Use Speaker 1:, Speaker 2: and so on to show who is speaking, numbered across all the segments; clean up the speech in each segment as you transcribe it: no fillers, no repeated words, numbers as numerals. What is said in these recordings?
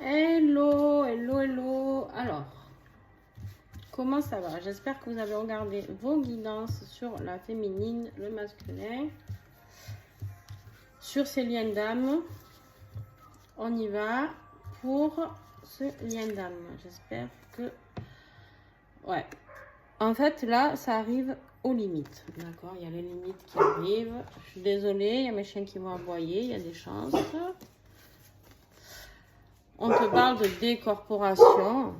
Speaker 1: Hello, hello, hello. Alors, comment ça va? J'espère que vous avez regardé vos guidances sur la féminine, le masculin, sur ces liens d'âme. On y va pour ce lien d'âme. J'espère que... Ouais. En fait, là, ça arrive aux limites. D'accord? Il y a les limites qui arrivent. Je suis désolée, il y a mes chiens qui vont aboyer. Il y a des chances. On te parle de décorporation.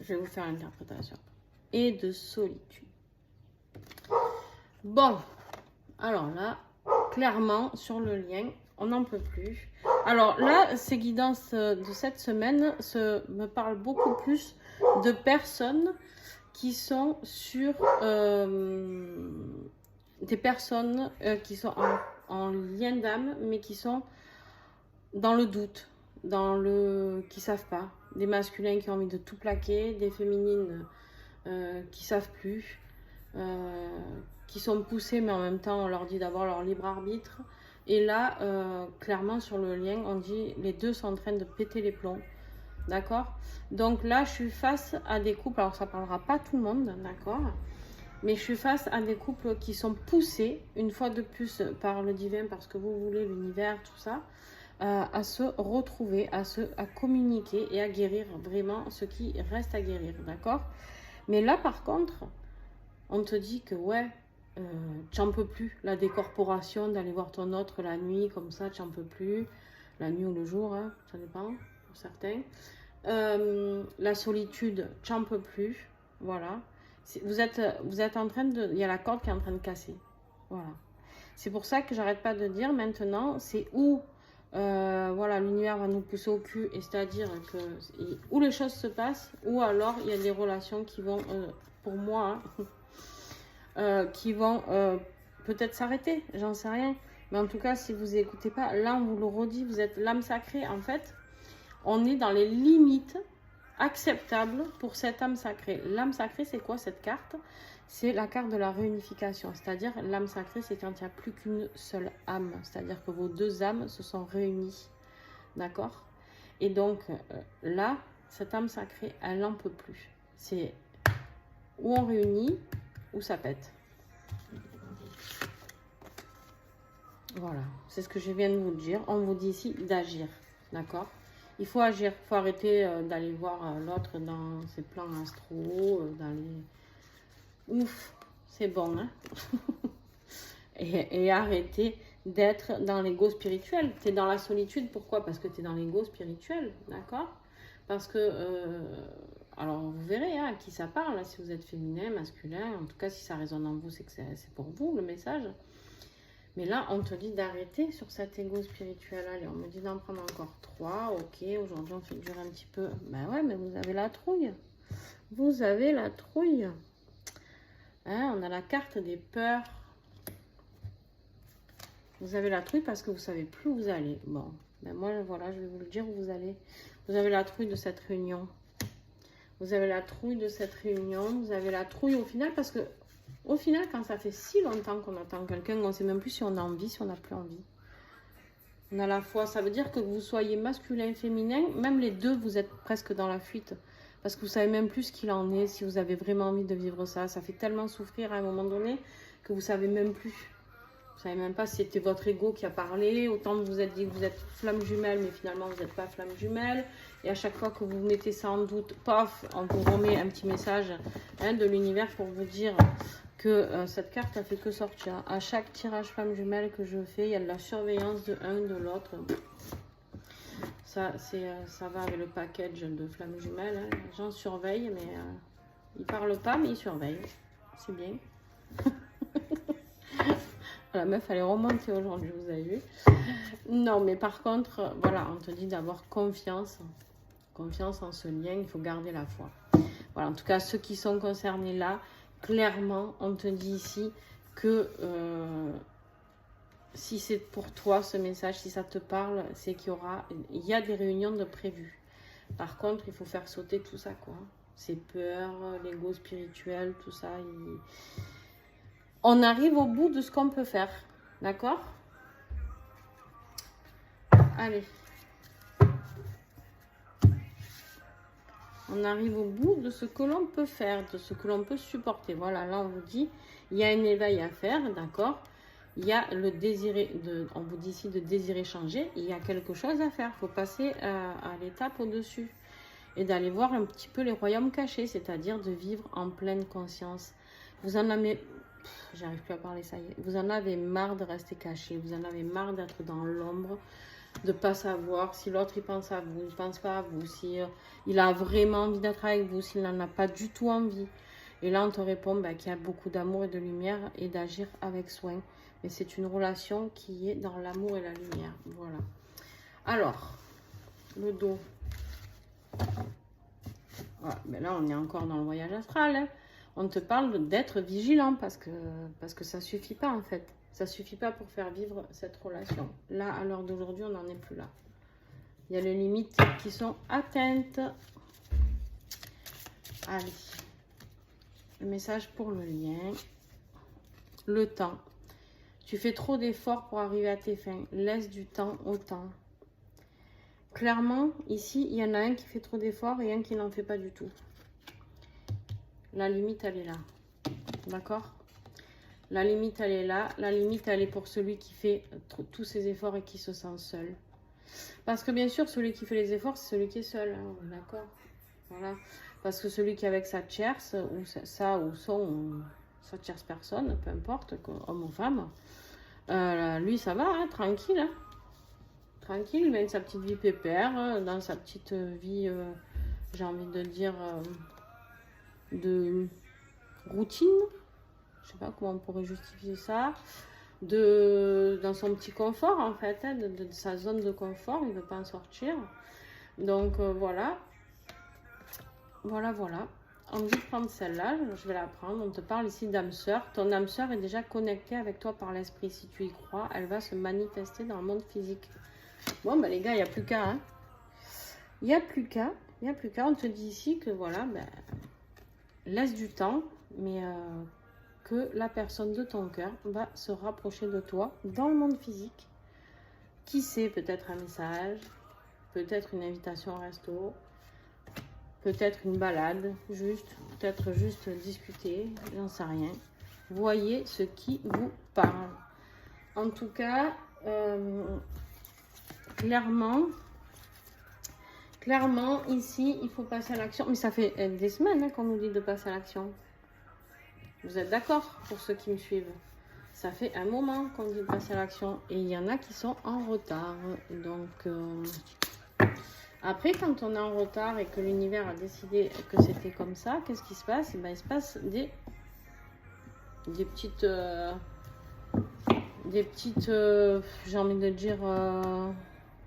Speaker 1: Je vais vous faire l'interprétation. Et de solitude. Bon. Alors là, clairement, sur le lien, on n'en peut plus. Alors là, ces guidances de cette semaine me parlent beaucoup plus de personnes qui sont sur... des personnes qui sont en lien d'âme, mais qui sont dans le doute, qui savent pas. Des masculins qui ont envie de tout plaquer, des féminines qui savent plus, qui sont poussées, mais en même temps, on leur dit d'avoir leur libre arbitre. Et là, clairement, sur le lien, on dit les deux sont en train de péter les plombs. D'accord? Donc là, je suis face à des couples, alors ça parlera pas tout le monde, d'accord? Mais je suis face à des couples qui sont poussés, une fois de plus, par le divin, parce que vous voulez l'univers, tout ça, à se retrouver, à communiquer et à guérir vraiment ce qui reste à guérir, d'accord? Mais là, par contre, on te dit que, ouais, tu n'en peux plus. La décorporation, d'aller voir ton autre la nuit, comme ça, tu n'en peux plus. La nuit ou le jour, hein, ça dépend, pour certains. La solitude, tu n'en peux plus, voilà. Vous êtes en train de... Il y a la corde qui est en train de casser. Voilà. C'est pour ça que j'arrête pas de dire maintenant, c'est où voilà, l'univers va nous pousser au cul, et c'est-à-dire que où les choses se passent, ou alors il y a des relations qui vont, pour moi, hein, qui vont peut-être s'arrêter, j'en sais rien. Mais en tout cas, si vous n'écoutez pas, là on vous le redit, vous êtes l'âme sacrée. En fait, on est dans les limites acceptable pour cette âme sacrée. L'âme sacrée, c'est quoi cette carte? C'est la carte de la réunification. C'est-à-dire, l'âme sacrée, c'est quand il n'y a plus qu'une seule âme. C'est-à-dire que vos deux âmes se sont réunies. D'accord? Et donc, là, cette âme sacrée, elle n'en peut plus. C'est où on réunit, ou ça pète. Voilà. C'est ce que je viens de vous dire. On vous dit ici d'agir. D'accord? Il faut agir, il faut arrêter d'aller voir l'autre dans ses plans astro, dans les... Ouf, c'est bon, hein. et arrêter d'être dans l'ego spirituel. Tu es dans la solitude, pourquoi? Parce que tu es dans l'ego spirituel, d'accord? Parce que, alors vous verrez à qui ça parle, si vous êtes féminin, masculin, en tout cas si ça résonne en vous, c'est que c'est pour vous le message. Mais là, on te dit d'arrêter sur cet ego spirituel. Allez, on me dit d'en prendre encore 3. Ok, aujourd'hui, on fait durer un petit peu. Ben ouais, mais vous avez la trouille. Vous avez la trouille. Hein, on a la carte des peurs. Vous avez la trouille parce que vous ne savez plus où vous allez. Bon, ben moi, voilà, je vais vous le dire où vous allez. Vous avez la trouille de cette réunion. Vous avez la trouille de cette réunion. Vous avez la trouille au final parce que... Au final, quand ça fait si longtemps qu'on attend quelqu'un, on ne sait même plus si on a envie, si on n'a plus envie. On a la foi. Ça veut dire que vous soyez masculin, féminin, même les deux, vous êtes presque dans la fuite. Parce que vous ne savez même plus ce qu'il en est, si vous avez vraiment envie de vivre ça. Ça fait tellement souffrir à un moment donné que vous ne savez même plus. Vous ne savez même pas si c'était votre ego qui a parlé. Autant vous êtes dit que vous êtes flamme jumelle, mais finalement vous n'êtes pas flamme jumelle. Et à chaque fois que vous mettez ça en doute, paf, on vous remet un petit message de l'univers pour vous dire... que cette carte a fait que sortir. À chaque tirage flamme jumelle que je fais, il y a de la surveillance de un, de l'autre. Ça va avec le package de flamme jumelle. Hein. Les gens surveillent, mais ils parlent pas, mais ils surveillent. C'est bien. La meuf, elle est remontée aujourd'hui, vous avez vu. Non, mais par contre, voilà, on te dit d'avoir confiance. Confiance en ce lien, il faut garder la foi. Voilà, en tout cas, ceux qui sont concernés là, clairement, on te dit ici que si c'est pour toi ce message, si ça te parle, c'est il y a des réunions de prévues. Par contre, il faut faire sauter tout ça, quoi. Ces peurs, l'ego spirituel, tout ça. On arrive au bout de ce qu'on peut faire. D'accord? Allez. On arrive au bout de ce que l'on peut faire, de ce que l'on peut supporter. Voilà, là on vous dit, il y a un éveil à faire, d'accord? Il y a le désir, on vous dit ici de désirer changer, il y a quelque chose à faire. Il faut passer à l'étape au-dessus et d'aller voir un petit peu les royaumes cachés, c'est-à-dire de vivre en pleine conscience. Vous en avez, j'arrive plus à parler, ça y est, vous en avez marre de rester caché, vous en avez marre d'être dans l'ombre, de pas savoir si l'autre il pense à vous, il pense pas à vous, si il a vraiment envie d'être avec vous, s'il n'en a pas du tout envie. Et là on te répond qu'il y a beaucoup d'amour et de lumière et d'agir avec soin. Mais c'est une relation qui est dans l'amour et la lumière. Voilà. Alors, le dos. Voilà. Mais là on est encore dans le voyage astral. Hein. On te parle d'être vigilant parce que ça suffit pas en fait. Ça suffit pas pour faire vivre cette relation. Là, à l'heure d'aujourd'hui, on n'en est plus là. Il y a les limites qui sont atteintes. Allez. Le message pour le lien. Le temps. Tu fais trop d'efforts pour arriver à tes fins. Laisse du temps au temps. Clairement, ici, il y en a un qui fait trop d'efforts et un qui n'en fait pas du tout. La limite, elle est là. D'accord ? La limite, elle est là. La limite, elle est pour celui qui fait tous ses efforts et qui se sent seul. Parce que bien sûr, celui qui fait les efforts, c'est celui qui est seul. Hein, d'accord. Voilà. Parce que celui qui est avec sa tierce, ou sa tierce personne, peu importe, homme ou femme, lui, ça va, hein, tranquille. Hein. Tranquille, il mène sa petite vie pépère, dans sa petite vie, j'ai envie de dire, de routine. Je sais pas comment on pourrait justifier ça, dans son petit confort en fait, hein, de sa zone de confort, il ne veut pas en sortir. Donc voilà, voilà. On me dit de prendre celle-là, je vais la prendre. On te parle ici d'âme sœur. Ton âme sœur est déjà connectée avec toi par l'esprit. Si tu y crois, elle va se manifester dans le monde physique. Bon, les gars, il n'y a plus qu'à. Hein. Il n'y a plus qu'à. On te dit ici que voilà, laisse du temps, mais que la personne de ton cœur va se rapprocher de toi dans le monde physique. Qui sait, peut-être un message, peut-être une invitation au resto, peut-être une balade, peut-être juste discuter, j'en sais rien. Voyez ce qui vous parle. En tout cas, clairement, ici, il faut passer à l'action. Mais ça fait des semaines qu'on nous dit de passer à l'action. Vous êtes d'accord pour ceux qui me suivent? Ça fait un moment qu'on dit de passer à l'action. Et il y en a qui sont en retard. Donc, après, quand on est en retard et que l'univers a décidé que c'était comme ça, qu'est-ce qui se passe? Il se passe des petites... j'ai envie de dire...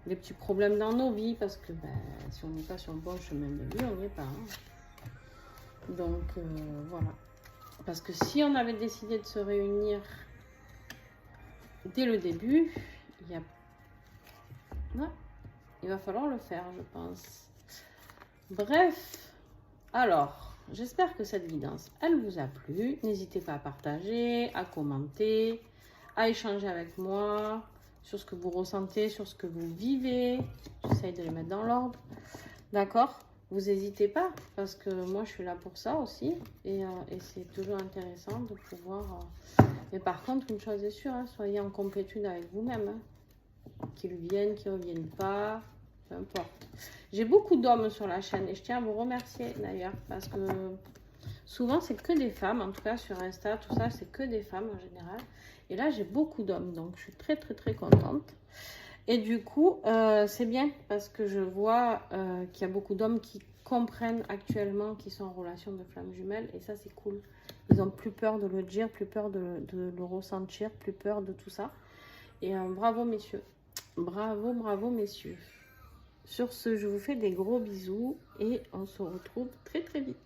Speaker 1: des petits problèmes dans nos vies. Parce que si on n'est pas sur le bon chemin de vie, on n'y est pas. Hein. Donc, voilà. Parce que si on avait décidé de se réunir dès le début, il va falloir le faire, je pense. Bref, alors, j'espère que cette guidance, elle vous a plu. N'hésitez pas à partager, à commenter, à échanger avec moi sur ce que vous ressentez, sur ce que vous vivez. J'essaye de les mettre dans l'ordre. D'accord ? Vous n'hésitez pas, parce que moi je suis là pour ça aussi, et c'est toujours intéressant de pouvoir... Mais par contre, une chose est sûre, hein, soyez en complétude avec vous-même. Hein. Qu'ils viennent, qu'ils ne reviennent pas, peu importe. J'ai beaucoup d'hommes sur la chaîne, et je tiens à vous remercier d'ailleurs, parce que souvent c'est que des femmes, en tout cas sur Insta, tout ça, c'est que des femmes en général. Et là, j'ai beaucoup d'hommes, donc je suis très très très contente. Et du coup, c'est bien parce que je vois qu'il y a beaucoup d'hommes qui comprennent actuellement qu'ils sont en relation de flamme jumelle. Et ça, c'est cool. Ils n'ont plus peur de le dire, plus peur de le ressentir, plus peur de tout ça. Et bravo, messieurs. Bravo, messieurs. Sur ce, je vous fais des gros bisous et on se retrouve très très vite.